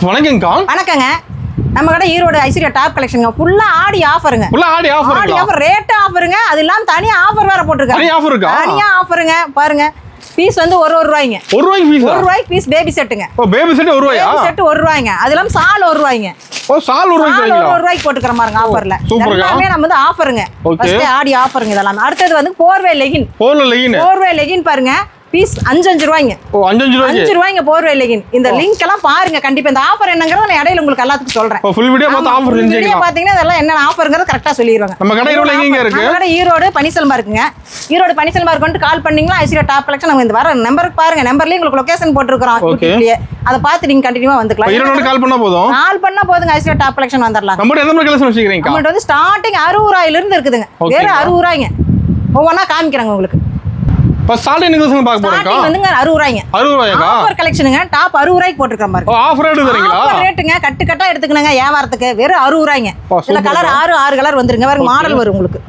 வணக்கம்க்கா. வணக்கங்க. நம்ம கடை ஈரோடு ஐஸ்வர்யா டாப் கலெக்ஷனுங்க. ஃபுல்லா ஆடி ஆஃபருங்க. ஆடி ஆஃபர் ரேட் ஆஃபருங்க. அது இல்லாம தனியா ஆஃபர் வேற போட்டுருக்காங்க. தனியா ஆஃபருங்க பாருங்க. பீஸ் வந்து ஒரு ரூபாய்ங்க. ஒரு ரூபாய்க்கு பீஸ் பேபி செட்டுங்க. பேபி செட் ஒரு ரூபாயா? பேபி செட் ஒரு ரூபாய்ங்க. அது இல்லாம சால் ஒரு ரூபாய்ங்க. சால் ஒரு ரூபாய்க்கு போட்டுக்கிற பாருங்க ஆஃபர்ல. எல்லாமே நம்ம வந்து ஆஃபருங்க. ஃபர்ஸ்ட் ஆடி ஆஃபருங்க இதெல்லாம். அடுத்தது வந்து போர்வே லெகின். போர்வே லெகின் பாருங்க. பீஸ் 5 ரூபாய்ங்க. 5 ரூபாய்ங்க போர்வே லெகின். இந்த லிங்க் எல்லாம் பாருங்க கண்டிப்பா. இந்த ஆஃபர் என்னங்கறத நான் இடையில உங்களுக்கு எல்லாத்துக்கும் சொல்றேன். ஃபுல் வீடியோ பார்த்து ஆஃபர் செஞ்சீங்க. வீடியோ பாத்தீங்கன்னா அதெல்லாம் என்ன ஆஃபர்ங்கறது கரெக்ட்டா சொல்லிடுவாங்க. நம்ம கடை ஈரோட்ல எங்க இருக்கு? நம்ம கடை ஈரோடு பனிசல் மார்க்குங்க. ஈரோடு பனிசல் மார்க் வந்து கால் பண்ணீங்களா ஐஸ்வர்யா டாப் கலெக்ஷன் நம்ம இந்த வர நம்பருக்கு பாருங்க. நம்பர்லயே உங்களுக்கு லொகேஷன் போட்டுருக்கோம் யூடியூப்லயே. அத பார்த்து நீங்க கண்டினியூவா வந்துக்கலாம். ஈரோடு கால் பண்ணா போதுங்க ஐஸ்வர்யா டாப் கலெக்ஷன் வந்துடலாம். நம்ம எந்த மாதிரி கலெக்ஷன் வச்சிருக்கீங்க? நம்ம வந்து ஸ்டார்டிங் 60 ரூபாயில இருந்து இருக்குதுங்க. வேற 60 ரூபாய்ங்க. ஒவ்வொண்ணா காமிக்கறாங்க உங்களுக்கு. ஃபர்ஸ்ட் சால்ட் என்ன கலெக்ஷன் பார்க்க போறோம்? ஸ்டார்டிங் வந்துங்க 60 ரூபாய்ங்க. 60 ரூபாய்ங்க. ஆஃபர் கலெக்ஷனுங்க. டாப் 60 ரூபாய்க்கு போட்டுருக்கோம் பாருங்க. ஆஃபர் ரேட் தரீங்களா? ஆஃபர் ரேட்டுங்க. கட்டா எடுத்துக்கணுங்க வியாபாரத்துக்கு. வேற 60 ரூபாய்ங்க. இல்ல கலர் 6 கலர் வந்துருங்க. வேற மாடல் வரும் உங்களுக்கு.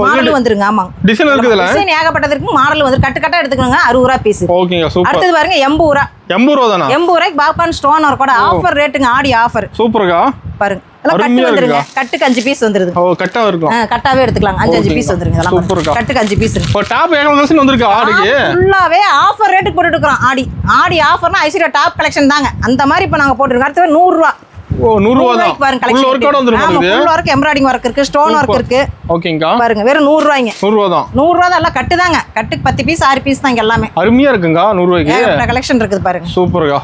மாடல் வந்துருங்க. ஆமாங்க. டிசைன் இருக்குதுல. டிசைன் ஏகப்பட்டது இருக்கு. மாடல் வந்து கட்டா எடுத்துக்கணுங்க. 60 ரூபாய் பீஸ். ஓகேங்க சூப்பர். அடுத்து பாருங்க 80 ரூபாய். 80 ரூபாய் தானா? 80 ரூபாய்க்கு பாப்பான் ஸ்டோன் வர கூட ஆஃபர் ரேட்டுங்க. ஆடி ஆஃபர். சூப்பர்க்கா. பாருங்க. எல்லாம் கட்டு வந்துருங்க. கட்டுக்கு 5 பீஸ் வந்துருது. கட்டா இருக்கும். கட்டாவே எடுத்துக்கலாம். 5 பீஸ் வந்துருங்க. இதெல்லாம் சூப்பர்க்கா. கட்டுக்கு 5 பீஸ் இருக்கு. இப்போ டாப் ஏகப்பட்ட கலெக்ஷன் வந்திருக்கு ஆடிக்கு. ஃபுல்லாவே ஆஃபர் ரேட்டுக்கு போட்டுட்டு இருக்கோம். ஆடி ஆஃபர்னா ஐஸ்வர்யா டாப் கலெக்ஷன் தாங்க. அந்த மாதிரி இப்போ நாங்க போட்டுருக்கோம். அடுத்து 100 ரூபாய். 100 ரூபாய் தான். பாருங்க கலெக்ஷன். ஃபுல் ஒர்க் வந்துரும் உங்களுக்கு. ஃபுல் ஒர்க் எம்ப்ராய்டிங் ஒர்க் இருக்கு. ஸ்டோன் ஒர்க் இருக்கு. ஓகேங்கா. பாருங்க வெறும் 100 ரூபாய்ங்க. 100 ரூபாய் தான். 100 ரூபாய் தான். எல்லாம் கட்டு தாங்க. கட்டுக்கு 10 பீஸ் 6 பீஸ் தான் எல்லாமே. அருமையா இருக்குங்க 100 ரூபாய்க்கு. ஏகப்பட்ட கலெக்ஷன் இருக்குது பாருங்க. சூப்பர்க்கா.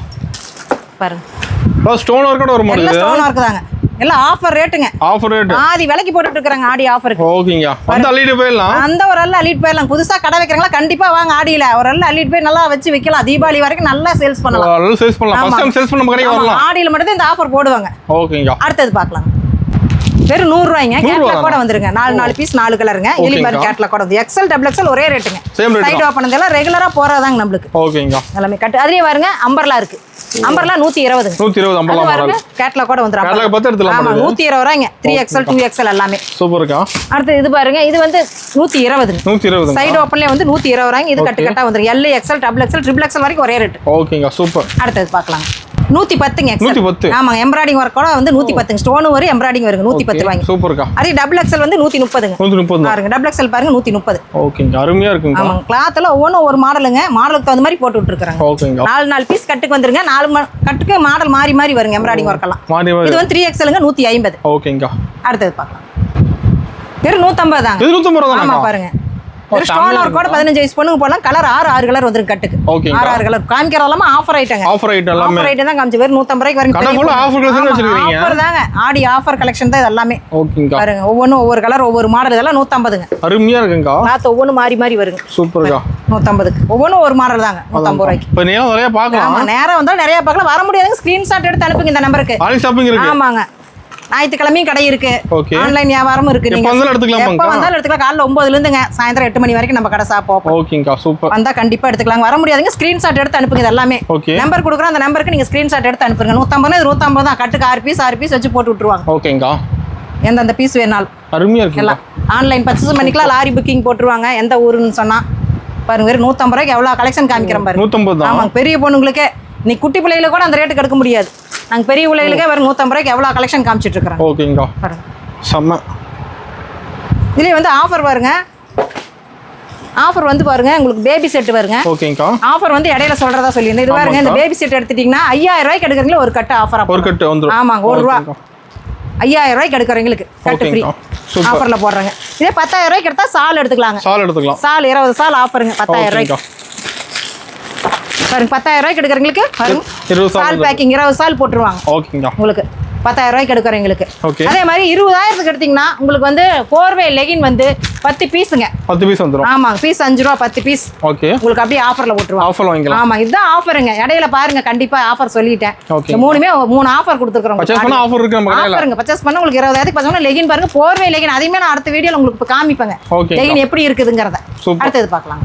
பாருங்க. ஸ்டோன் ஒர்க்கோட வர மாதிரி. எல்லாம் ஸ்டோன் ஒர்க் தாங்க. எல்லாம் ஆஃபர் ரேட்டுங்க. Offer rate. ஆதி விலைக்கு போட்டுட்டு இருக்காங்க ஆடி ஆஃபருக்கு. ஓகேங்க. வந்து அள்ளிட்டு போயிடலாம். அந்த ஒரு அள்ள அள்ளிட்டு போயிடலாம். புதுசா கடை வைக்கிறீங்களா கண்டிப்பா வாங்க ஆடியில. ஒரு அள்ள அள்ளிட்டு போய் நல்லா வச்சு விக்கலாம். தீபாவளி வரைக்கும் நல்லா சேல்ஸ் பண்ணலாம். நல்லா சேல்ஸ் பண்ணலாம். ஃபர்ஸ்ட் டைம் சேல்ஸ் பண்ண நம்ம கடைக்கு வரலாம். ஆடியில மட்டும் தான் இந்த ஆஃபர் போடுவாங்க. ஓகேங்க. அடுத்து பார்க்கலாம். வெறும் 100 ரூபாய்ங்க. கேட்லாக் கூட வந்துருங்க. 4 பீஸ் 4 கலருங்க. இதுல பாருங்க கேட்லாக் கூட வந்து எக்ஸ்எல் டபுள் எக்ஸ்எல் ஒரே ரேட்டுங்க. சைடு ஓபன் எல்லாம் ரெகுலரா போறதாங்க நம்மளுக்கு. ஓகேங்க. எல்லாமே கட்டு. அதுலயே பாருங்க அம்பர்லா இருக்கு. அம்பர்லா 120. 120 அம்பர்லா பாருங்க கேட்லாக் கூட வந்துரும். கேட்லாக் பார்த்து எடுத்துலாம். ஆமா 120 ரூபாய்ங்க. 3XL 2XL எல்லாமே. சூப்பர்க்கா. அடுத்து இது பாருங்க. இது வந்து 120. 120. சைடு ஓபன்லயே வந்து 120 ரூபாய்ங்க. இது கட்டா வந்துரும். L XL double XL triple XL வரைக்கும் ஒரே ரேட். ஓகேங்க சூப்பர். அடுத்து பார்க்கலாம். 110ங்க. 110. ஆமாங்க எம்ப்ராய்டிங் ஒர்க் கூட வந்து 110. ஸ்டோன் வரும் எம்ப்ராய்டிங் வருங்க. 110 ரூபாய்ங்க. சூப்பர்க்கா. அதே டபுள் XL வந்து 130ங்க. 130 பாருங்க டபுள் XL பாருங்க 130. ஓகேங்க அருமையா இருக்குங்க. ஆமாங்க கிளாத் எல்லாம் ஒவ்வொரு மாடலுங்க. மாடலுக்கு தகுந்த மாதிரி போட்டு விட்டுருக்காங்க. ஓகேங்க. 4 பீஸ் கட்டுக்கு வந்துருங்க. 4 கட்டுக்கு மாடல் மாறி வருங்க எம்ப்ராய்டிங் ஒர்க் எல்லாம். இது வந்து 3XLங்க 150. ஓகேங்க. அடுத்து பார்க்கலாம். வெறும் 150 தாங்க. 150 ரூபாய் தானா? ஆமா பாருங்க. ஸ்டோன் ஒர்க் கூட 15 வயசு பொண்ணுங்க போலாம். கலர் 6 கலர் வந்துரும் கட்டுக்கு. 6 கலர் காமிக்கிறதெல்லாம் ஆஃபர் ஐட்டங்க. ஆஃபர் ஐட்டம் எல்லாமே. ஆஃபர் ஐட்டம் தான் காமிச்சு வெறும் 150 ரூபாய்க்கு வரைக்கும். கடை ஃபுல்லா ஆஃபர் கலெக்ஷன் வச்சிருக்கீங்க. ஆஃபர் தாங்க. ஆடி ஆஃபர் கலெக்ஷன் தான் இது எல்லாமே. ஓகேங்க. பாருங்க ஒவ்வொரு கலர் ஒவ்வொரு மாடல் இதெல்லாம் 150ங்க. அருமையா இருக்குங்க. கிளாத் ஒவ்வொரு மாறி வருங்க. சூப்பர்க்கா. 150க்கு ஒவ்வொரு ஒரு மாடல் தாங்க. 150 ரூபாய்க்கு. இப்போ நேரா நிறைய பார்க்கலாம். ஆமா நேரா வந்தா நிறைய பார்க்கலாம். வர முடியாதுங்க. ஸ்கிரீன்ஷாட் எடுத்து அனுப்புங்க இந்த நம்பருக்கு. ஆன்லைன் ஷாப்பிங் இருக்கு. ஆமாங்க. ஞாயிற்றுக்கிழமையும் கடை இருக்கு. ஆன்லைன் வியாபாரமும் இருக்கு. நீங்க எப்ப வந்தாலும் எடுத்துக்கலாம். காலைல 9 ல இருந்துங்க சாயந்தரம் 8 மணி வரைக்கும் நம்ம கடை சாப்போம். ஓகேங்கா சூப்பர். வந்தா கண்டிப்பா எடுத்துக்கலாம். வர முடியாதுங்க. ஸ்கிரீன்ஷாட் எடுத்து அனுப்புங்க. இது எல்லாமே நம்பர் கொடுக்குறோம். அந்த நம்பருக்கு நீங்க ஸ்கிரீன்ஷாட் எடுத்து அனுப்புங்க. 150 இது 150 தான். கட்டுக்கு 6 பீஸ் வச்சு போட்டு விட்டுருவாங்க. ஓகேங்கா. எந்தெந்த பீஸ் வேணாலும் அருமையா இருக்கு. எல்லாம் ஆன்லைன் பர்ச்சேஸ் பண்ணிக்கலாம். லாரி புக்கிங் போட்டுருவாங்க. எந்த ஊருன்னு சொன்னா பாருங்க. வெறும் 150 ரூபாய்க்கு எவ்வளவு கலெக்ஷன் காமிக்கிறோம் பாருங்க. 150 தான். ஆமாங்க பெரிய பொண்ணுங்களுக்கே நீ குட்டி பிள்ளைகளுக்கு கூட அந்த ரேட்டுக்கு எடுக்க முடியாது. நாங்க பெரிய பிள்ளைகளுக்கே வெறும் 150 ரூபாய்க்கு எவ்வளவு கலெக்ஷன் காமிச்சிட்டு இருக்கோம். ஓகேங்கா. பாருங்க செம்ம. இதுல வந்து ஆஃபர் பாருங்க. ஆஃபர் வந்து பாருங்க உங்களுக்கு பேபி செட் வருங்க. ஓகேங்கா. ஆஃபர் வந்து இடையில சொல்றதா சொல்லியிருந்தேன். இது பாருங்க இந்த பேபி செட் எடுத்துட்டீங்கன்னா 5000 ரூபாய்க்கு எடுக்கறீங்களா ஒரு கட்டு ஆஃபர். ஒரு கட்டு வந்துரும். ஆமாங்க 1 ரூபாய் 5000 ரூபாய்க்கு எடுக்கறவங்களுக்கு கட்டு ஃப்ரீ ஆஃபர்ல போடுறாங்க. இதே 10000 ரூபாய்க்கு எடுத்தா சால் எடுத்துக்கலாங்க. சால் 20 சால் ஆஃபருங்க 10000 ரூபாய்க்கு. பாருங்க 10000 ரூபாய்க்கு எடுக்கறவங்களுக்கு பாருங்க சால் பேக்கிங் 20 சால் போட்டுருவாங்க. ஓகேங்க. உங்களுக்கு 10000 ரூபாய்க்கு எடுக்கறவங்களுக்கு. அதே மாதிரி 20000க்கு எடுத்தீங்கன்னா உங்களுக்கு வந்து போர்வே லெகின் வந்து 10 பீஸ்ங்க. 10 பீஸ் வந்துரும். ஆமா பீஸ் 5 ரூபாய் 10 பீஸ். ஓகே. உங்களுக்கு அப்படியே ஆஃபர்ல போட்டுருவாங்க. ஆஃபர்ல வாங்கிக்கலாம். ஆமா இதுதான் ஆஃபருங்க. இடையில பாருங்க கண்டிப்பா ஆஃபர் சொல்லிட்டேன். இந்த மூணுமே 3 ஆஃபர் கொடுத்துருக்கோம். பர்ச்சேஸ் பண்ணா ஆஃபர் இருக்கு நம்ம கடையில. ஆஃபருங்க பர்ச்சேஸ் பண்ணா உங்களுக்கு 20000க்கு பர்ச்சேஸ் பண்ணா லெகின் பாருங்க போர்வே லெகின் அதையுமே நான் அடுத்த வீடியோல உங்களுக்கு காமிப்பேங்க. லெகின் எப்படி இருக்குதுங்கறத. அடுத்து பார்க்கலாம்.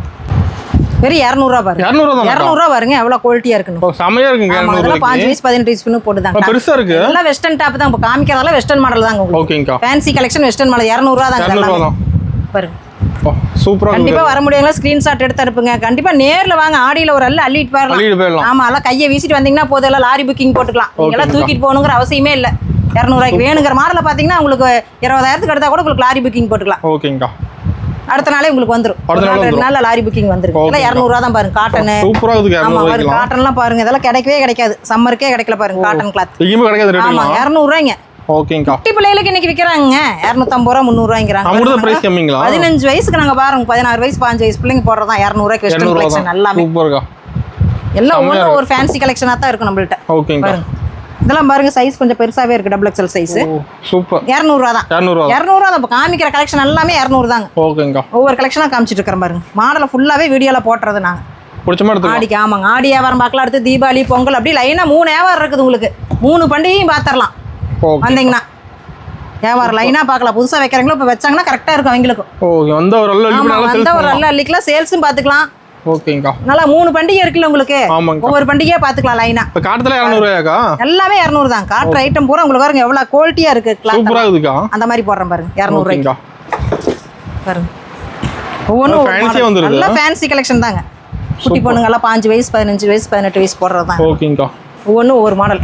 வெறும் 200 ரூபாய் பாருங்க. 200 ரூபாய் பாருங்க எவ்வளவு குவாலிட்டியா இருக்குன்னு. சமையா இருக்குங்க. 200 ரூபாய் 5 பீஸ் 18 பீஸ் பண்ணி போடுதாங்க. பெருசா இருக்கு. எல்லாம் வெஸ்டர்ன் டாப் தான். இப்ப காமிக்கிறதெல்லாம் வெஸ்டர்ன் மாடல் தாங்க உங்களுக்கு. ஓகேங்கா. ஃபேன்சி கலெக்ஷன் வெஸ்டர்ன் மாடல் 200 ரூபாய் தாங்க. 200 ரூபாய் தான். பாருங்க சூப்பரா கண்டிப்பா வர முடியாங்களா ஸ்கிரீன்ஷாட் எடுத்து அனுப்புங்க. கண்டிப்பா நேர்ல வாங்க, ஆடியில ஒரு அள்ளிட்டு போயிடலாம். ஆமா, எல்லாம் கையை வீசிட்டு வந்தீங்கன்னா போதும், எல்லாம் லாரி புக்கிங் போட்டுக்கலாம். நீங்களாம் தூக்கிட்டு போகணுங்கிற அவசியமே இல்லை. 200 ரூபாய்க்கு வேணுங்கிற மாடல பாத்தீங்கன்னா உங்களுக்கு 20,000க்கு எடுத்தா கூட உங்களுக்கு லாரி புக்கிங் போட்டுக்கலாம். ஓகேங்கா. அடுத்த நாளே உங்களுக்கு வந்துரும். 2 நாள்ல லாரி புக்கிங் வந்துரும். எல்லாம் 200 ரூபா தான் பாருங்க. காட்டன் சூப்பரா இருக்கு. ஆமா பாருங்க, காட்டன்லாம் பாருங்க. இதெல்லாம் கிடைக்கவே கிடைக்காது. சம்மருக்கே கிடைக்கல பாருங்க காட்டன் கிளாத். எங்கேயுமே கிடைக்காது ரேட். ஆமா 200 ரூபாய்ங்க. ஓகேங்கா. குட்டி பிள்ளைகளுக்கு இன்னைக்கு விக்கிறாங்க 250 ரூபா 300 ரூபாய்ங்கறாங்க. அவங்களோட பிரைஸ் கம்மிங்களா? 15 வயசுக்கு நாங்க பாருங்க 16 வயசு 15 வயசு பிள்ளைங்க போடுறதா 200 ரூபாய்க்கு வெஸ்டர்ன் கலெக்ஷன் எல்லாமே. சூப்பர்க்கா. எல்லாம் ஒரு ஃபேன்சி கலெக்ஷனா தான் இருக்கு நம்மள்ட்ட. ஓகேங்கா. இதெல்லாம் பாருங்க சைஸ் கொஞ்சம் பெருசாவே இருக்கு. Double XL size. சூப்பர். 200 ரூபா தான். 200 ரூபா தான். காமிக்கிற கலெக்ஷன் எல்லாமே 200 தாங்க. ஓகேங்கா. ஒவ்வொரு கலெக்ஷனா காமிச்சிட்டு இருக்கறேன் பாருங்க. மாடல ஃபுல்லாவே வீடியோல போட்றது நாங்க. பிடிச்ச மாதிரி எடுத்துக்கலாம். ஆடிக்கு ஆமாங்க. ஆடி வியாபாரம் பார்க்கலாம். அடுத்து தீபாவளி பொங்கல் அப்படி லைனா 3 வியாபாரம் இருக்குது உங்களுக்கு. 3 பண்டிகையும் பாத்துறலாம். வந்தீங்கன்னா வியாபாரம் லைனா பார்க்கலாம். புதுசா வைக்கிறீங்களோ இப்ப வச்சாங்கன்னா கரெக்டா இருக்கும் அவங்களுக்கு. ஓகே. வந்த ஒரு நல்ல அள்ளிக்கலாம். சேல்ஸும் பாத்துக்கலாம். ஓகேங்கா. நல்லா 3 பண்டிகை இருக்குல்ல உங்களுக்கு. ஒவ்வொரு பண்டிகையா பாத்துக்கலாம் லைனா. இப்ப காட்டத்துல 200 ரூபாயாக்கா? எல்லாமே 200 தான். காட்டுற ஐட்டம் பூரா உங்களுக்கு பாருங்க எவ்வளவு குவாலிட்டியா இருக்கு. சூப்பரா இருக்குக்கா. அந்த மாதிரி போடுறேன் பாருங்க 200 ரூபாய்க்கு. பாருங்க ஒவ்வொன்றும் ஃபேன்சியா வந்துருது. நல்ல ஃபேன்சி கலெக்ஷன் தாங்க. குட்டி பொண்ணுங்க எல்லாம் 5 வயசு 15 வயசு 18 வயசு போடுறது தான். ஓகேங்கா. ஒவ்வொன்றும் ஒவ்வொரு மாடல்.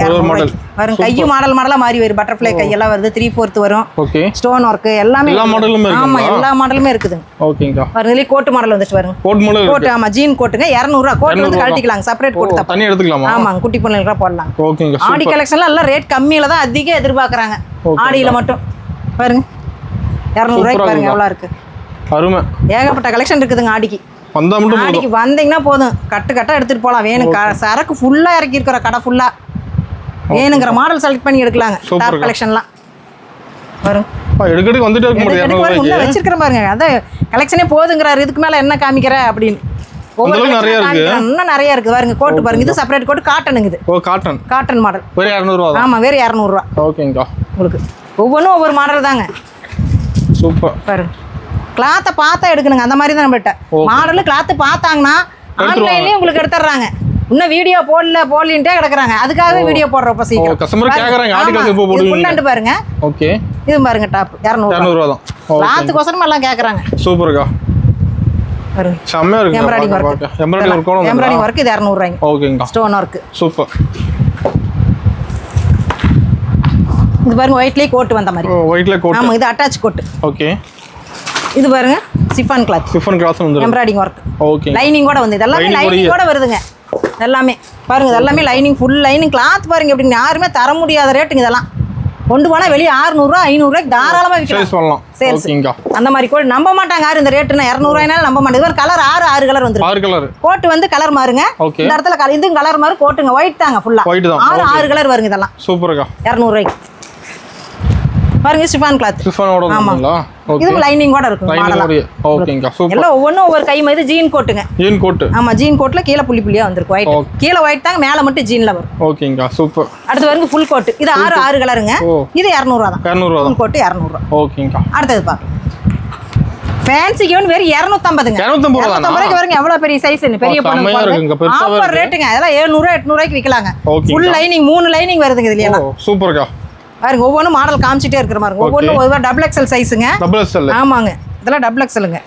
பாருங்க கையும் மாடலா மாறி வரும். பட்டர்ஃப்ளை கையெல்லாம் வருது. 3/4 வரும். ஓகே. ஸ்டோன் ஒர்க் எல்லாமே. எல்லா மாடலுமே இருக்கு. ஆமா எல்லா மாடலுமே இருக்குது. ஓகேங்கா. பாருங்க இதுல கோட் மாடல் வந்துச்சு பாருங்க. Code model. கோட் ஆமா ஜீன் கோட்டுங்க 200 ரூபாய். கோட் வந்து கழட்டிக்கலாம். செப்பரேட் கோட் தான். தனியா எடுத்துக்கலாமா? ஆமா குட்டி பொண்ணுங்க போடலாம். ஓகேங்க. ஆடி கலெக்ஷன்ல எல்லாம் ரேட் கம்மியில தான் அதிக எதிர்பார்க்கறாங்க. ஆடியில மட்டும் பாருங்க 200 ரூபாய்க்கு பாருங்க எவ்வளவு இருக்கு. அருமை. ஏகப்பட்ட கலெக்ஷன் இருக்குதுங்க ஆடிக்கு. ஆடிக்கு வந்தீங்கன்னா போதும் கட்டு கட்டா எடுத்துட்டு போலாம். வேணும் சரக்கு ஃபுல்லா இறக்கி இருக்கிற கடை ஃபுல்லா. வேணுங்கிற மாடல் செலக்ட் பண்ணி எடுக்கலாங்க. டாப் கலெக்ஷன்லாம் வரும். எடுக்கடி வந்துட்டே இருக்க முடியாது. உள்ள வச்சிருக்கேன் பாருங்க. அத கலெக்ஷனே போதுங்கறாரு. இதுக்கு மேல என்ன காமிக்கற அப்படினு. நிறைய இருக்கு. இன்னும் நிறைய இருக்கு பாருங்க. கோட் பாருங்க. இது செப்பரேட் கோட் காட்டனுங்க இது. ஓ காட்டன். Cotton model. வேற 200 ரூபாய் தான். ஆமா வேற 200 ரூபாய். ஓகேங்கா. உங்களுக்கு ஒவ்வொன்றும் ஒவ்வொரு மாடல் தாங்க. சூப்பர். பாருங்க. கிளாத்தை பார்த்தா எடுக்கணுங்க. அந்த மாதிரி தான் நம்மள்ட்ட. மாடல் கிளாத் பார்த்தாங்கன்னா ஆன்லைன்லயே உங்களுக்கு எடுத்துறாங்க. இன்னும் வீடியோ போடலின்ட்டே கிடக்குறாங்க. அதுக்காகவே வீடியோ போடுறப்ப சீக்கிரம் கஸ்டமர் கேக்குறாங்க. ஆடிக்கு எப்போ போடுவீங்க? ஃபுல்லண்ட் பாருங்க. ஓகே. இது பாருங்க டாப் 200 ரூபாய் தான். கிளாத்துக்கோசரம் எல்லாம் கேக்குறாங்க. சூப்பர்க்கா. பாருங்க செம்மயா இருக்கு. Embroidering work. எம்ப்ராய்டிங் வர்க் இது 200 ரூபாய். ஓகேங்கா. Stone work. சூப்பர். இது பாருங்க ஒயிட்லயே கோட் வந்த மாதிரி. ஒயிட்ல கோட். ஆமா இது அட்டாச் கோட். ஓகே. இது பாருங்க சிஃபான் கிளாத். சிஃபான் கிளாத் வந்து எம்ப்ராய்டிங் வர்க். ஓகே. லைனிங் கூட வந்து இதெல்லாம் லைனிங் கூட வருதுங்க. எல்லாமே பாருங்க இதெல்லாம் லைனிங் ஃபுல் லைனிங் கிளாத் பாருங்க எப்படி யாருமே தர முடியாத ரேட்டுங்க இதெல்லாம். கொண்டு போனா வெளிய 600 ரூபாய் 500 ரூபாய்க்கு தாராளமா விக்கலாம். ஓகேங்க. அந்த மாதிரி கூட நம்ப மாட்டாங்க யாரும் இந்த ரேட்னா 200 ரூபாய்னால நம்ப மாட்டாங்க. இது கலர் 6 கலர் வந்துரும். 6 கலர். கோட் வந்து கலர் மாறுங்க. இந்த இடத்துல இதுவும் கலர் மாறு. கோட்டுங்க ஒயிட் தாங்க ஃபுல்லா. 6 கலர் வருங்க இதெல்லாம். சூப்பர்க்கா. 200 ரூபாய்க்கு. பாருங்க சிஃபான் கிளாத். சிஃபானோட வந்துங்களா? ஓகே. இது லைனிங் கூட இருக்கும் மாடலா. ஓகேங்க. சூப்பர். எல்லாம் ஒவ்வொன்றும் ஒவ்வொரு கை மாதிரி ஜீன் கோட்டுங்க. Jean coat. ஆமா ஜீன் கோட்ல கீழ புள்ளி புள்ளியா வந்திருக்கு ஒயிட். கீழ ஒயிட் தாங்க மேல மட்டும் ஜீன்ல வரும். ஓகேங்க. சூப்பர். அடுத்து பாருங்க ஃபுல் கோட். இது 6 கலருங்க. இது 200 ரூபாய் தான். 200 ரூபாய். ஃபுல் கோட் 200 ரூபாய். ஓகேங்க. அடுத்து பாருங்க. ஃபேன்சி கவுன் வேற 250ங்க. 250 ரூபாய்க்கு பாருங்க எவ்வளவு பெரிய சைஸ் பெரிய பொண்ணு பாருங்க. ஆஃபர் ரேட்டுங்க. அதெல்லாம் 700 800 ரூபாய்க்கு விக்கலாங்க. ஃபுல் லைனிங் 3 லைனிங் வருதுங்க இதுல எல்லாம். சூப்பர்க்கா. பாருங்க ஒவ்வொன்றும் மாடல் காமிச்சிட்டே இருக்கிற மாதிரி. ஒவ்வொன்றும் ஒரு டபுள் எக்ஸ்எல் சைஸுங்க. Double XL. ஆமாங்க இதெல்லாம் டபுள் எக்ஸ்எல்ங்க.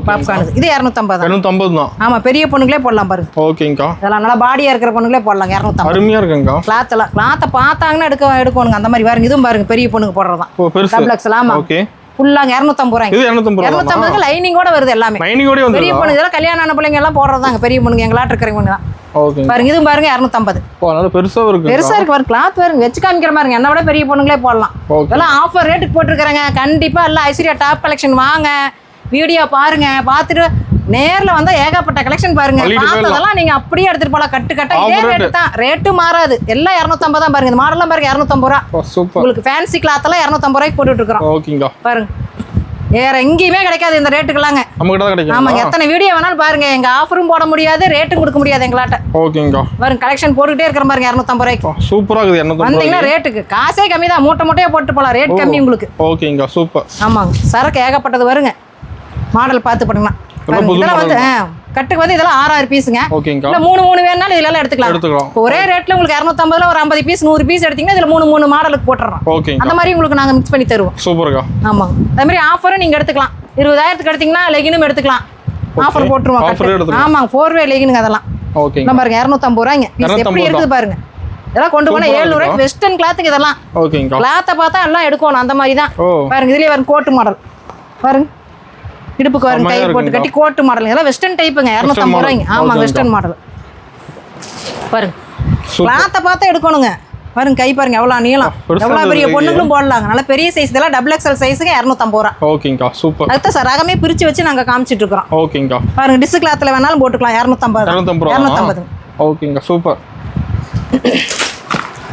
பாப்கார்ன் இது 250 தான். 250 தான். ஆமா பெரிய பொண்ணுங்களே போடலாம் பாருங்க. ஓகேங்கா. இதெல்லாம் நல்லா பாடியா இருக்கிற பொண்ணுங்களே போடலாம் 250. அருமையா இருக்குங்க. கிளாத்தை பார்த்தாங்கன்னா எடுக்கணுங்க அந்த மாதிரி பாருங்க. இதுவும் பாருங்க பெரிய பொண்ணுக்கு போடுறதான். Double XL. ஆமா ஓகே. ஃபுல்லா 250 ரூபாய். இது 250 லைனிங்கோட வருது எல்லாமே. லைனிங்கோட வந்து பெரிய பொண்ணு இதெல்லாம் கல்யாணம் ஆன பிள்ளைங்க எல்லாம் போடுறதாங்க. பெரிய பொண்ணுங்க எங்களாட்ட இருக்கிறவங்க தான். ஓகே. பாருங்க இதுவும் பாருங்க 250. நல்ல பெருசா இருக்கு. பெருசா இருக்கு பாருங்க. கிளாத் பாருங்க வெச்சு காமிக்கிற மாதிரி. என்ன விட பெரிய பொண்ணுங்களே போடலாம். இதெல்லாம் ஆஃபர் ரேட்டுக்கு போட்டுருக்காங்க. கண்டிப்பா எல்லாம் ஐஸ்வர்யா டாப் கலெக்ஷன் வாங்க. வீடியோ பாருங்க. பார்த்துட்டு நேர்ல வந்தா ஏகப்பட்ட கலெக்ஷன் பாருங்க. பார்த்ததெல்லாம் நீங்க அப்படியே எடுத்துட்டு போலாம். கட்டு கட்டா இதே ரேட் தான். ரேட்டு மாறாது. எல்லாம் 250 தான் பாருங்க. இந்த மாடல்லாம் பாருங்க 250 ரூபாய். சூப்பர். உங்களுக்கு ஃபேன்சி கிளாத் எல்லாம் 250 ரூபாய்க்கு போட்டுட்டு இருக்கோம். ஓகேங்க. பாருங்க வேற எங்கேயுமே கிடைக்காது இந்த ரேட்டுக்கெல்லாம். நம்மகிட்ட தான் கிடைக்கும். ஆமாங்க எத்தனை வீடியோ வேணாலும் பாருங்க. எங்க ஆஃபரும் போட முடியாது ரேட்டும் கொடுக்க முடியாது எங்களாட்ட. ஓகேங்க. பாருங்க கலெக்ஷன் போட்டுட்டே இருக்கிற பாருங்க 250 ரூபாய்க்கு. சூப்பரா இருக்குது. 250 வந்தீங்கன்னா ரேட்டுக்கு காசே கம்மி தான். மூட்டையா போட்டு போலாம். ரேட் கம்மி உங்களுக்கு. ஓகேங்க. சூப்பர். ஆமாங்க சரக்கு ஏகப்பட்டது வருங்க. மாடல் பார்த்து பண்ணுங்க. இதெல்லாம் வந்து கட்டுக்கு வந்து இதெல்லாம் 6 பீஸுங்க. இல்ல 3 வேணாலும் இதுல எல்லாம் எடுத்துக்கலாம். ஒரே ரேட்ல உங்களுக்கு 250ல ஒரு 50 பீஸ் 100 பீஸ் எடுத்தீங்கன்னா இதுல 3 மாடலுக்கு போட்டுறோம். அந்த மாதிரி உங்களுக்கு நாங்க மிக்ஸ் பண்ணி தருவோம். சூப்பர்க்கா. ஆமாங்க அதே மாதிரி ஆஃபரும் நீங்க எடுத்துக்கலாம். 20,000க்கு எடுத்தீங்கன்னா லெகினும் எடுத்துக்கலாம். ஆஃபர் போட்டுருவோம். ஆஃபர் எடுத்துக்கலாம். ஆமாங்க 4 வே லெகினுங்க அதெல்லாம். ஓகே. நம்ம பாருங்க 250 ரூபாய்ங்க. பீஸ் எப்படி இருக்குது பாருங்க. இதெல்லாம் கொண்டு போனா 700 ரூபாய்க்கு வெஸ்டர்ன் கிளாத்துக்கு இதெல்லாம். ஓகேங்க. கிளாத்தை பார்த்தா எல்லாம் எடுக்கணும் அந்த மாதிரி தான். பாருங்க இதுலயே பாருங்க கோட் மாடல். பாருங்க இடுப்புக்கு பாருங்க கை போட்டு கட்டி கோட் மாடல். இதெல்லாம் வெஸ்டர்ன் டைப்புங்க 250 ரூபாய்ங்க. ஆமாங்க வெஸ்டர்ன் மாடல். பாருங்க கிளாத்தை பார்த்தா எடுக்கணுங்க. பாருங்க கை பாருங்க எவ்வளவு நீளம். எவ்வளவு பெரிய பொண்ணுங்களும் போடலாங்க. நல்ல பெரிய சைஸ் இதெல்லாம் XXL சைஸ்க்கு 250 ரூபாய். ஓகேங்கா சூப்பர். அடுத்த சார் ரகமே பிரிச்சு வச்சு நாங்க காமிச்சிட்டு இருக்கோம். ஓகேங்கா. பாருங்க டிஸ் கிளாத்ல வேணாலும் போட்டுக்கலாம் 250. ஓகேங்கா சூப்பர்.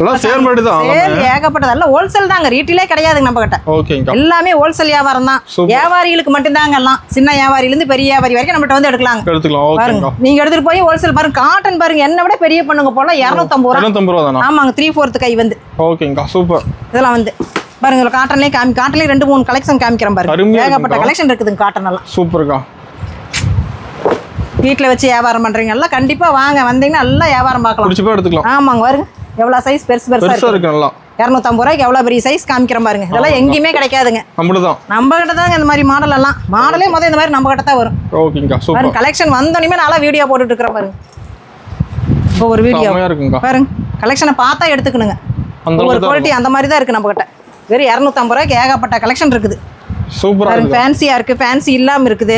எல்லாம் சேல் மாதிரி தான். சேல் ஏகப்பட்டது. எல்லாம் ஹோல்சேல் தாங்க. ரீட்டெயிலே கிடையாதுங்க நம்ம கிட்ட. ஓகேங்கா. எல்லாமே ஹோல்சேல் வியாபாரம் தான். வியாபாரிகளுக்கு மட்டும் தாங்க எல்லாம். சின்ன வியாபாரியில இருந்து பெரிய வியாபாரி வரைக்கும் நம்மகிட்ட வந்து எடுக்கலாம். ஓகேங்கா. நீங்க எடுத்துட்டு போய் ஹோல்சேல் பாருங்க காட்டன் பாருங்க என்ன விட பெரிய பண்ணுங்க போல 250 ரூபாய். 250 ரூபாய் தானா? ஆமாங்க 3/4 கை வந்து. ஓகேங்கா சூப்பர். இதெல்லாம் வந்து பாருங்க காட்டன்லயே காட்டன்லயே 2-3 கலெக்ஷன் காமிக்கிறேன் பாருங்க. ஏகப்பட்ட கலெக்ஷன் இருக்குதுங்க காட்டன் எல்லாம். சூப்பர்க்கா. வீட்ல வச்சு வியாபாரம் பண்றீங்க எல்லாம் கண்டிப்பா வாங்க. வந்தீங்கன்னா நல்லா வியாபாரம் பார்க்கலாம். பிடிச்சு போய் எடுத்துக்கலாம். ஆமாங்க பாருங்க எவ்வளவு சைஸ் பெருசா இருக்கு. நல்லா 250 ரூபாய்க்கு எவ்வளவு பெரிய சைஸ் காமிக்கிறேன் பாருங்க. இதெல்லாம் எங்கேயுமே கிடைக்காதுங்க. நம்ம கிட்ட தாங்க இந்த மாதிரி மாடல் எல்லாம். மாடலே முதல்ல இந்த மாதிரி நம்ம கிட்ட தான் வரும். ஓகேங்கா சூப்பர். கலெக்ஷன் வந்தோனே நல்லா வீடியோ போட்டுட்டு இருக்கறேன் பாருங்க. ஒவ்வொரு வீடியோ பாருங்க. கலெக்ஷனை பார்த்தா எடுத்துக்கணுங்க. ஒவ்வொரு குவாலிட்டி அந்த மாதிரி தான் இருக்கு நம்ம கிட்ட. வெறும் 250 ரூபாய்க்கு ஏகப்பட்ட கலெக்ஷன் இருக்குது. சூப்பரா இருக்கு. ஃபேன்சியா இருக்கு. ஃபேன்சி இல்லாம இருக்குது.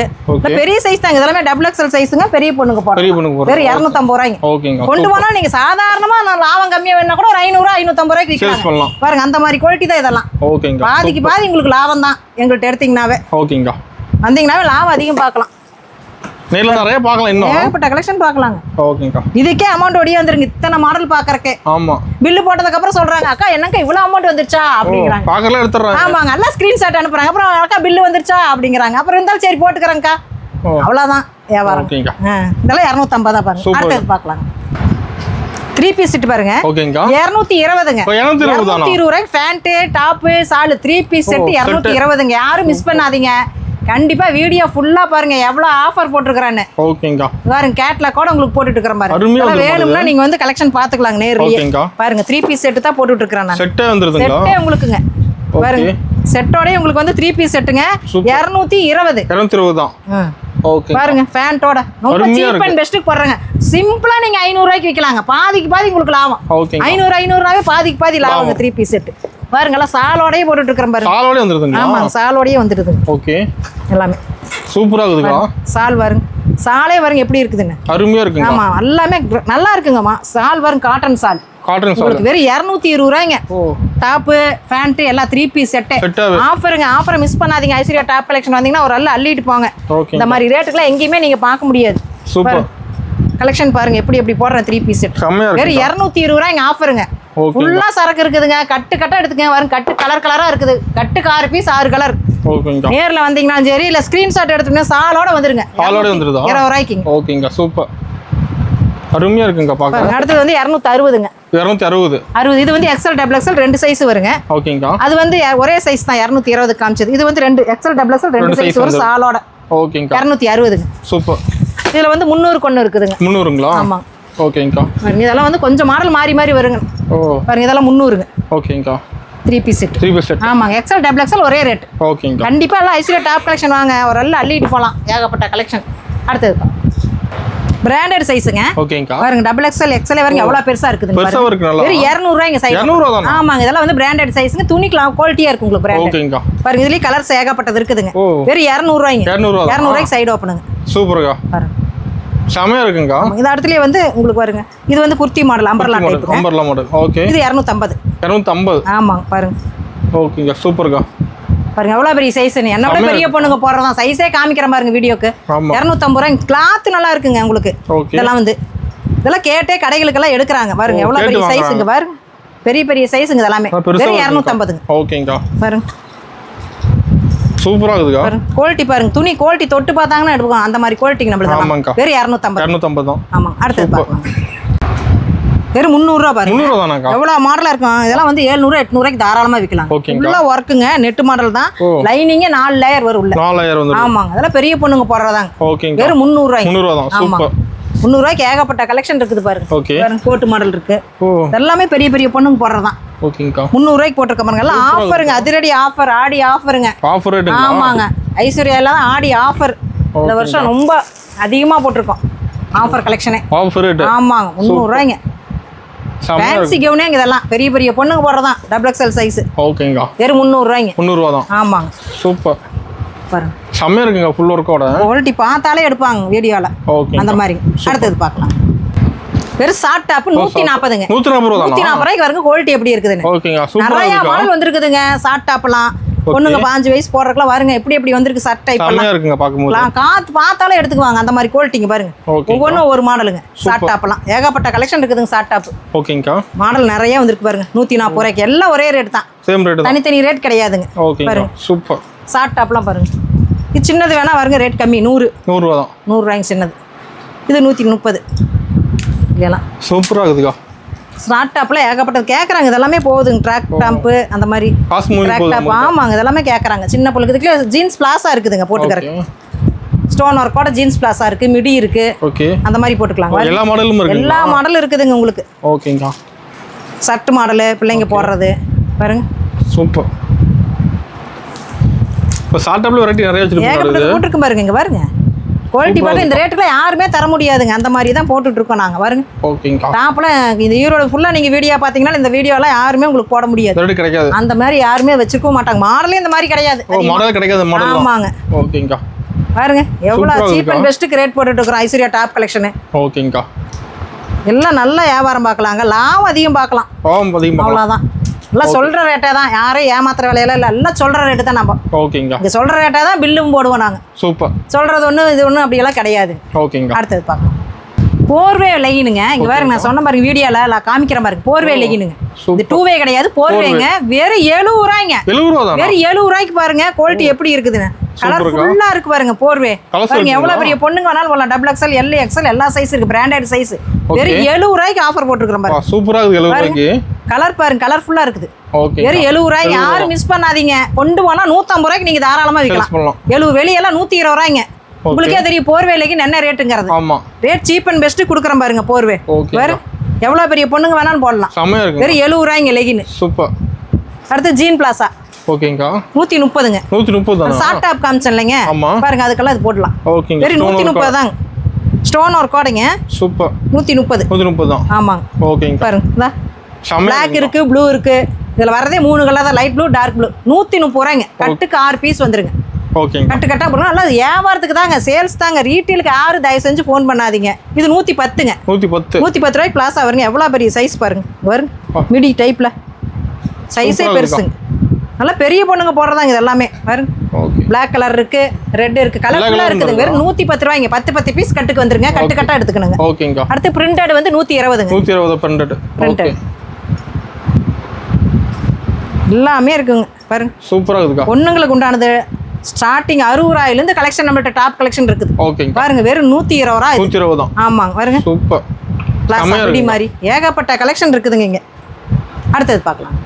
பெரிய சைஸ் தாங்க. இதெல்லாம் XXL சைஸ்ங்க. பெரிய பொண்ணுங்க போடுற. வெறும் 250 ரூபாய்ங்க. ஓகேங்க. கொண்டு போனா நீங்க சாதாரணமா லாபம் கம்மியா வேணா கூட ஒரு 500 550 ரூபாய்க்கு விக்கலாம். பாருங்க அந்த மாதிரி குவாலிட்டி தான் இதெல்லாம். ஓகேங்க. பாதிக்கு பாதி உங்களுக்கு லாபம் தான் எங்கள்ட்ட எடுத்தீங்கனாவே. ஓகேங்க. வந்தீங்கனாவே லாபம் அதிகம் பார்க்கலாம். நேர்ல நிறைய பார்க்கலாம். இன்னும் ஏகப்பட்ட கலெக்ஷன் பார்க்கலாங்க. ஓகேங்க. இதுக்கே அமௌண்ட் ஒடியா வந்துருங்க. இத்தனை மாடல் பார்க்கறக்கே. ஆமா. பில் போட்டதுக்கு அப்புறம் சொல்றாங்க அக்கா என்னங்க இவ்வளவு அமௌண்ட் வந்துருச்சா அப்படிங்கறாங்க. பார்க்கல எடுத்துறாங்க. ஆமாங்க எல்லாம் ஸ்கிரீன்ஷாட் அனுப்புறாங்க. அப்புறம் அக்கா பில் வந்துருச்சா அப்படிங்கறாங்க. அப்புறம் இருந்தாலும் சரி போட்டுக்கறேன்க்கா. அவ்வளவுதான் வியாபாரம். ஓகேங்க. இதெல்லாம் 250 தான் பாருங்க. அடுத்து பார்க்கலாம். 3 பீஸ் செட் பாருங்க. ஓகேங்க. 220ங்க. 220 ரூபாய்க்கு பேண்ட், டாப், சால் 3 பீஸ் செட் 220ங்க. யாரும் மிஸ் பண்ணாதீங்க. கண்டிப்பா வீடியோ ஃபுல்லா பாருங்க எவ்வளவு ஆஃபர் போட்டுருக்கறானே. ஓகேங்க. பாருங்க கேட்லாக் கூட உங்களுக்கு போட்டுட்டு இருக்கறேன் பாருங்க. வேணும்னா நீங்க வந்து கலெக்ஷன் பாத்துக்கலாங்க நேர்லயே. பாருங்க 3 பீஸ் செட் தான் போட்டுட்டு இருக்கறேன் நான். செட்டே வந்துருதுங்களா? செட்டே உங்களுக்குங்க. பாருங்க செட்டோட உங்களுக்கு வந்து 3 பீஸ் செட்டுங்க 220. 220 தான். ஓகே. பாருங்க பேண்டோட ரொம்ப சீப் அண்ட் பெஸ்ட் போடுறாங்க. சிம்பிளா நீங்க 500 ரூபாய்க்கு விக்கலாம். பாதிக்கு பாதி உங்களுக்கு லாபம். 500 ரூபாயே பாதிக்கு பாதி லாபம் 3 பீஸ் செட். பாருங்க எல்லாம் சாலோடயே போட்டுட்டு இருக்கறேன் பாருங்க. சாலோடயே வந்துருதுங்க. ஆமா சாலோடயே வந்துருது. ஓகே. எல்லாமே சூப்பரா இருக்குதுங்க. சால் பாருங்க. சாலே பாருங்க எப்படி இருக்குதுன்னு. அருமையா இருக்குங்க. ஆமா எல்லாமே நல்லா இருக்குங்கம்மா. சால் பாருங்க காட்டன் சால். காட்டன் சால். உங்களுக்கு வெறும் 220 ரூபாய்ங்க. டாப், பேண்ட் எல்லாம் 3 பீஸ் செட். ஆஃபருங்க. ஆஃபரை மிஸ் பண்ணாதீங்க. ஐஸ்வர்யா டாப் கலெக்ஷன் வந்தீங்கன்னா ஒரு அல்ல அள்ளிட்டு போங்க. இந்த மாதிரி ரேட்டுக்குலாம் எங்கேயுமே நீங்க பார்க்க முடியாது. சூப்பர். கலெக்ஷன் பாருங்க எப்படி எப்படி போடுறேன் 3 பீஸ் செட். வெறும் 220 ரூபாய்ங்க ஆஃபருங்க. ஃபுல்லா சரக்கு இருக்குதுங்க. கட்டு கட்டா எடுத்துக்கங்க. வரும் கட்டு கலர் கலரா இருக்குது. கட்டுக்கு 6 பீஸ் 6 கலர். ஓகேங்க. நேர்ல வந்தீங்கன்னா சரி இல்ல ஸ்கிரீன்ஷாட் எடுத்துக்கங்க. சாலோட வந்துருங்க. சாலோட வந்துருதா? 20 ரூபாய்க்கு. ஓகேங்க சூப்பர். அருமையா இருக்குங்க பாக்க. அடுத்து வந்து 260ங்க. 260. இது வந்து XXL ரெண்டு சைஸ் வருங்க. ஓகேங்க. அது வந்து ஒரே சைஸ் தான் 220 காமிச்சது. இது வந்து ரெண்டு XXL ரெண்டு சைஸ் வரும் சாலோட. ஓகேங்க. 260ங்க. சூப்பர். இதுல வந்து 300 கொன்னு இருக்குதுங்க. 300ங்களா? ஆமா. ஓகேங்க. இதெல்லாம் வந்து கொஞ்சம் மாடல் மாறி மாறி வருங்க. பாருங்க இதெல்லாம் 300ங்க. ஓகேங்க. 3 பீஸ் செட். 3 piece set. ஆமாங்க XXL ஒரே ரேட். ஓகேங்க. கண்டிப்பா எல்லாம் ஐஸ்வர்யா டாப் கலெக்ஷன் வாங்க. ஒரு அல்ல அள்ளிட்டு போலாம். ஏகப்பட்ட கலெக்ஷன். அடுத்து பிராண்டட் சைஸ்ங்க. ஓகேங்க. பாருங்க XXL வரைக்கும் எவ்வளவு பெருசா இருக்குதுங்க. பெருசா இருக்கு நல்லா. வெறும் 200 ரூபாய்ங்க சைஸ். 200 தானா? ஆமாங்க இதெல்லாம் வந்து பிராண்டட் சைஸ்ங்க. துணிக்கலாம் குவாலிட்டியா இருக்கு உங்களுக்கு பிராண்டட். ஓகேங்க. பாருங்க இதுலயே கலர்ஸ் ஏகப்பட்டது இருக்குதுங்க. வெறும் 200 ரூபாய்ங்க. 200 ரூபாய்க்கு சைடு ஓபனுங்க. சூப்பர்ங்க. பாருங்க செமையா இருக்குங்க. இந்த இடத்துலயே வந்து உங்களுக்கு பாருங்க இது வந்து kurti model umbrella type. Umbrella model. Okay. இது 250. 250. ஆமாங்க பாருங்க. ஓகேங்க சூப்பர்ங்க. பாருங்க எவ்வளவு பெரிய சைஸ். என்ன விட பெரிய பொண்ணுங்க போறதா சைஸே காமிக்கிறேன் பாருங்க வீடியோக்கு. 250 ரூபாய். கிளாத் நல்லா இருக்குங்க உங்களுக்கு. இதெல்லாம் வந்து இதெல்லாம் கேட்டே கடைகளுக்கெல்லாம் எடுக்கறாங்க. பாருங்க எவ்வளவு பெரிய சைஸ்ங்க பாருங்க. பெரிய பெரிய சைஸ்ங்க இதெல்லாம். வெறும் 250ங்க. ஓகேங்க. பாருங்க சூப்பரா இருக்குங்க. பாருங்க குவாலிட்டி பாருங்க. துணி குவாலிட்டி தொட்டு பார்த்தாங்கன்னா எடுப்போம். அந்த மாதிரி குவாலிட்டி நம்மளுக்கு. வெறும் 250 தான். ஆமா. அடுத்து பார்க்கலாம். வெறும் 300 ரூபாய் பாருங்க. 300 தானாக்கா? எவ்வளவு மாடலா இருக்கும். இதெல்லாம் வந்து 700 800 ரூபாய்க்கு தாராளமா விக்கலாம். ஃபுல்லா வர்க்குங்க. நெட் மாடல் தான். லைனிங் 4 லேயர் வரும் உள்ள. 4 லேயர் வந்து. ஆமாங்க. அதெல்லாம் பெரிய பொண்ணுங்க போடுறதாங்க. ஓகேங்க. வெறும் 300 ரூபாய். 300 தான். சூப்பர். 300 ரூபாய்க்கு ஏகப்பட்ட கலெக்ஷன் இருக்குது பாருங்க. பாருங்க கோட் மாடல் இருக்கு. எல்லாமே பெரிய பெரிய பொண்ணுங்க போடுறதான். ஓகேங்கா. 300 ரூபாய்க்கு போட்டுருக்க பாருங்க. எல்லாம் ஆஃபருங்க. அதிரடி ஆஃபர். ஆடி ஆஃபருங்க. ஆஃபர் ரேட்டுங்க. ஆமாங்க. ஐஸ்வர்யால தான் ஆடி ஆஃபர் இந்த வருஷம் ரொம்ப அதிகமாக போட்டிருக்கோம் ஆஃபர் கலெக்ஷனே. ஆஃபர் ரேட் ஆமாங்க 300 ரூபாய்ங்க. ஃபேன்சி கவுனே இதெல்லாம் பெரிய பெரிய பொண்ணுங்க போடுறதான் டபுள் எக்ஸ்எல் சைஸ். ஓகேங்க. வெறும் 300 ரூபாய்ங்க. 300 ரூபா தான். ஆமாங்க. சூப்பர். பாருங்க செம்மையா இருக்குங்க ஃபுல் ஒர்க்கோட. குவாலிட்டி பார்த்தாலே எடுப்பாங்க வீடியோல. ஓகே. அந்த மாதிரி. அடுத்தது பார்க்கலாம். வெறும் ஷார்ட் டாப் 140ங்க. 140 ரூபா தான். 140 ரூபாய்க்கு பாருங்க குவாலிட்டி எப்படி இருக்குதுன்னு. ஓகேங்க. சூப்பரா நிறைய மாடல் வந்திருக்குதுங்க ஷார்ட் டாப்லாம். பொண்ணுங்க 5 வயசு போடுறதுக்குலாம் பாருங்க எப்படி வந்திருக்கு ஷர்ட் டைப் எல்லாம். செம்மையா இருக்குங்க பாக்கும்போது. காத்து பார்த்தாலே எடுத்துக்குவாங்க அந்த மாதிரி குவாலிட்டிங்க பாருங்க. ஒவ்வொன்றும் ஒரு மாடலுங்க. ஷார்ட் டாப்லாம் ஏகப்பட்ட கலெக்ஷன் இருக்குதுங்க ஷார்ட் டாப். ஓகேங்கா. மாடல் நிறைய வந்திருக்கு பாருங்க. 140 ரூபாய்க்கு எல்லாம் ஒரே ரேட் தான். சேம் ரேட் தான். தனித்தனி ரேட் கிடையாதுங்க. பாருங்க சூப்பர். ஷார்ட் டாப்லாம் பாருங்க. இது சின்னது வேணா பாருங்க ரேட் கம்மி 100 ரூபா தான். 100 ரூபாய்க்கு சின்னது. இது 130. இதெல்லாம் சூப்பரா இருக்குதுக்கா. ஸ்மார்ட் டாப்ல ஏகப்பட்டது கேட்குறாங்க. இதெல்லாமே போகுதுங்க ட்ராக் டாப் அந்த மாதிரி ட்ராக் டாப். ஆமாங்க இதெல்லாமே கேட்குறாங்க. சின்ன பிள்ளைக்கு ஜீன்ஸ் பிளாஸா இருக்குதுங்க போட்டுக்கிறதுக்கு. ஸ்டோன் ஒர்க்கோட ஜீன்ஸ் பிளாஸா இருக்கு, மிடி இருக்கு. ஓகே. அந்த மாதிரி போட்டுக்கலாம். எல்லா மாடலும் இருக்கு. எல்லா மாடலும் இருக்குதுங்க உங்களுக்கு. ஓகேங்கா. ஷர்ட் மாடல் பிள்ளைங்க போடுறது பாருங்க. சூப்பர். இப்போ ஷார்ட் டாப்ல வெரைட்டி நிறைய வச்சிருக்காங்க. போட்டுருக்கு பாருங்க. இங்க பாருங்க குவாலிட்டி பார்த்து இந்த ரேட்டுக்குள்ள யாருமே தர முடியாதுங்க. அந்த மாதிரி தான் போட்டுட்டு இருக்கோம் நாங்க பாருங்க. ஓகேங்கா. டாப்ல இந்த ஈரோடு ஃபுல்லா நீங்க வீடியோ பாத்தீங்கன்னா இந்த வீடியோலாம் யாருமே உங்களுக்கு போட முடியாது. ரேட் கிடைக்காது. அந்த மாதிரி யாருமே வச்சுக்க மாட்டாங்க. மாடலே இந்த மாதிரி கிடையாது. மாடல் கிடைக்காது மாடல். ஆமாங்க. ஓகேங்கா. பாருங்க எவ்வளவு சீப் அண்ட் பெஸ்ட்டுக்கு ரேட் போட்டுட்டு இருக்கோம் ஐஸ்வர்யா டாப் கலெக்ஷன். ஓகேங்கா. எல்லாம் நல்ல வியாபாரம் பார்க்கலாங்க. லாபம் அதிகம் பார்க்கலாம். அவ்வளவுதான். எல்லாம் சொல்ற ரேட்டே தான். யாரையும் ஏமாத்துற வேலையில இல்லை. எல்லாம் சொல்ற ரேட்டு தான் நம்ம. ஓகேங்க. இங்க சொல்ற ரேட்டே தான் பில்லும் போடுவோம் நாங்க. சூப்பர். சொல்றது ஒண்ணு இது ஒண்ணு அப்படியெல்லாம் கிடையாது. ஓகேங்க. அடுத்தது பார்க்கலாம். போர்வே லெகினுங்க. இங்க பாருங்க நான் சொன்ன பாருங்க வீடியோல காமிக்கிற மாதிரி போர்வே லெகினுங்க. இது 2 வே கிடையாது போர்வேங்க. வெறும் 70 ரூபாய்ங்க. 70 ரூபா தான். வெறும் 70 ரூபாய்க்கு பாருங்க குவாலிட்டி எப்படி இருக்குதுன்னு. கலர் ஃபுல்லா இருக்கு பாருங்க போர்வே. பாருங்க எவ்வளவு பெரிய பொண்ணுங்க வேணாலும் போடலாம். டபுள் எக்ஸ்எல், எல் எக்ஸ்எல் எல்லா சைஸ் இருக்கு. Branded size. வெறும் 70 ரூபாய்க்கு ஆஃபர் போட்டுருக்கோம் பாருங்க. சூப்பரா இருக்கு 70 ரூபாய்க்கு. கலர் பாருங்க கலர்ஃபுல்லா இருக்குது. ஓகே. வெறும் 70 ரூபாய்க்கு யாரும் மிஸ் பண்ணாதீங்க. கொண்டு போனா 150 ரூபாய்க்கு நீங்க தாராளமா விக்கலாம். 70 வெளியெல்லாம் 120 ரூபாய்ங்க. உங்களுக்கே தெரியும் போர்வே லெகின் என்ன ரேட்டுங்கிறது. ஆமா. ரேட் சீப் அண்ட் பெஸ்ட் குடுக்குறேன் பாருங்க போர்வே. வேற எவ்வளவு பெரிய பொண்ணுங்க வேணாலும் போடலாம். செமையா இருக்கு. வெறும் 70 ரூபாய்ங்க லெகின். சூப்பர். அடுத்து ஜீன் பிளாஸா. ஓகேங்கா. 130ங்க. 130 தானா? ஷார்ட் டாப் காமிச்சேன் இல்லைங்க. பாருங்க அதுக்கெல்லாம் இது போடலாம். ஓகேங்க. வெறும் 130 தாங்க. ஸ்டோன் ஒர்க்கோடங்க. சூப்பர். 130 தான். ஆமாங்க. ஓகேங்க. பாருங்க Black இருக்கு, ப்ளூ இருக்கு. இதுல வரதே 3 கலர் தான். Light blue, dark blue. 130 ரூபாய்ங்க. கட்டுக்கு 6 பீஸ் வந்துருங்க. ஓகேங்க. கட்டு கட்டா போடுங்க. நல்லா வியாபாரத்துக்கு தாங்க, சேல்ஸ் தாங்க. ரீட்டெயிலுக்கு யாரும் தயவு செஞ்சு ஃபோன் பண்ணாதீங்க. இது 110ங்க. 110 ரூபாய்க்கு பிளாஸா வருங்க. எவ்வளவு பெரிய சைஸ் பாருங்க. வருங்க மிடி டைப்ல சைஸே பெருசுங்க. நல்லா பெரிய பொண்ணுங்க போடுறதாங்க இது எல்லாமே. பாருங்க Black கலர் இருக்கு, ரெட் இருக்கு, கலர்ஃபுல்லா இருக்குது. வெறும் 110 ரூபாய்ங்க. 10 பீஸ் கட்டுக்கு வந்துருங்க. கட்டு கட்டா எடுத்துக்கணுங்க. ஓகேங்க. அடுத்து பிரிண்டட் வந்து 120ங்க. 120 பிரிண்டட். எல்லாமே இருக்குங்க. பாருங்க சூப்பரா இருக்குக்கா. பொண்ணுங்களுக்கு உண்டானது ஸ்டார்டிங் 60 ரூபாயில இருந்து கலெக்ஷன் நம்மள்ட்ட டாப் கலெக்ஷன் இருக்குது. ஓகேங்க. பாருங்க வெறும் 120 ரூபாய். 120 தான். ஆமாங்க. பாருங்க சூப்பர். கிளாஸ் அப்படி மாதிரி ஏகப்பட்ட கலெக்ஷன் இருக்குதுங்க இங்க. அடுத்தது பார்க்கலாம்.